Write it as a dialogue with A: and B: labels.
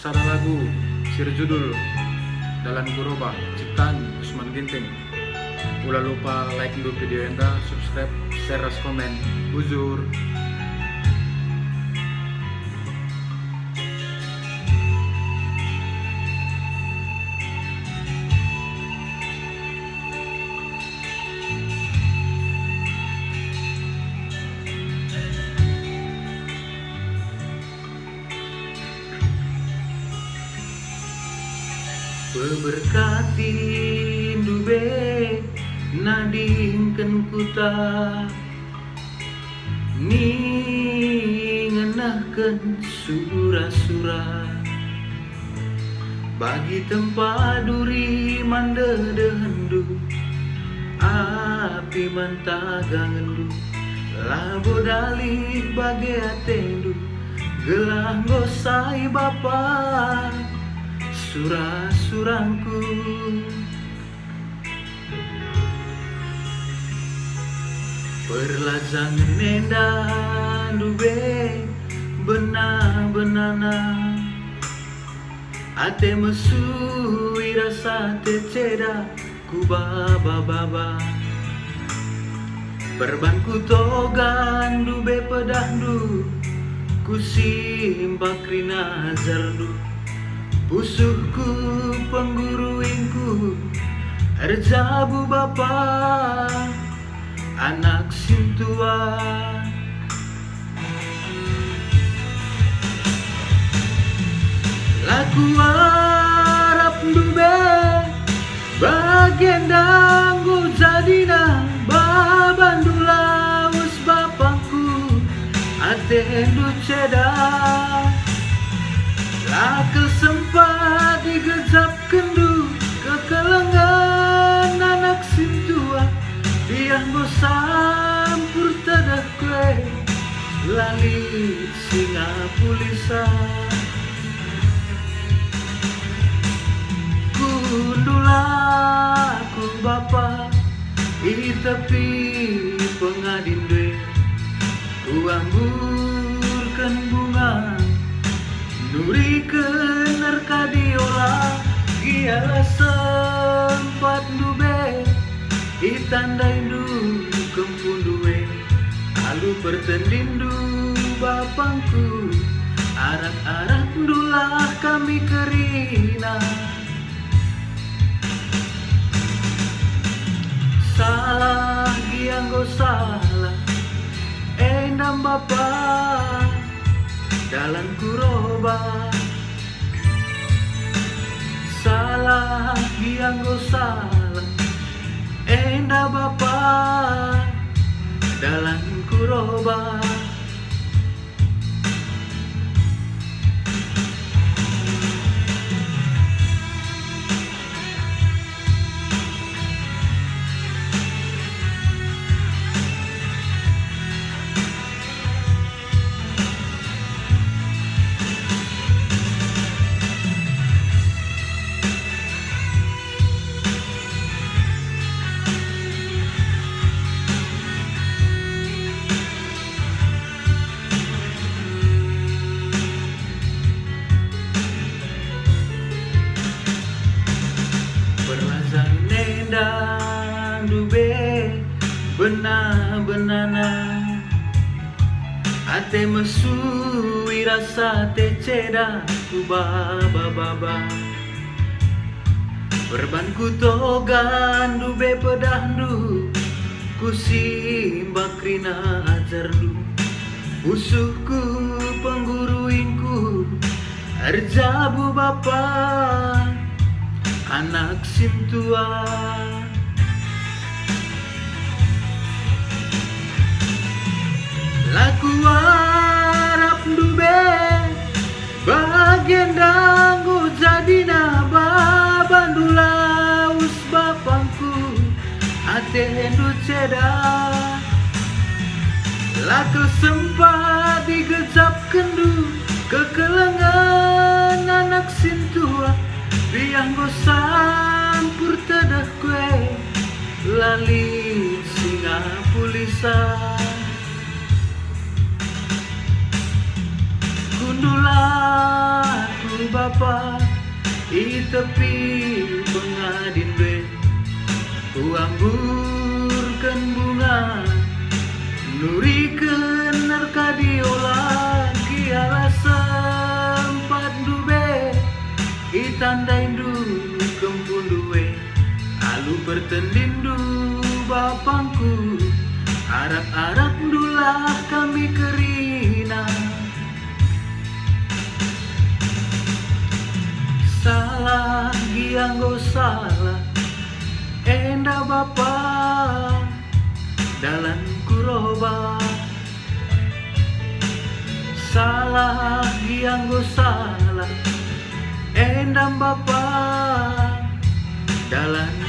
A: Sada lagu sir judul Dalan Kuroba ciptaan Usman Ginting. Ulah lupa like dulu video enda, subscribe, share, komen. Bujur.
B: Beberkati dube nadingken kuta ningenahken sura-sura bagi tempat duri mandedehendu api mantagangendu labo dalih bagi atendu gelah ngosai bapak surah-surangku perlazang nenda dube benana ate mesui rasa teceda ku baba perbanku togan dube pedahdu ku simbakrina zardu pusuhku pengguruingku erjabu bapa anak sintua laku arap dube bagian danggu jadina babandula us bapangku atendu cedak lakel sempat digejap kendu kekelengan anak sintua tiang bosampur tadah kue lali singa pulisa kundulaku bapa di tepi pengadindwe ku amburkan bunga nurikeun arkadiola giala sempat dube ditandai du kempun duwe kalu pertendindu bapangku arak-arak dulah kami kerina salah gianggo salah endam bapak dalan kuroba salah gianggo salah enda bapa dalan kuroba nendang dube benana ate mesui rasa teceda ku baba berbanku togan dube pedahdu ku simbakrina ajardu pusuhku pengguruingku erjabu bapa anak sintua laku arap dube bagian danggu jadina babandula us bapangku atendu cedak laku sempat digejap kendu kekelengan anak sintua biang bosampur tadah kue lali singa pulisa gundulaku bapa di tepi pengadin be ku amburkan bunga nurikeun narkadiola kiara sempat dube itandain du kempun duwe alu pertendindu bapangku arak-arak dulah kami kerina salah gianggo salah enda bapa dalam kuroba salah gianggo salah endam bapa dalam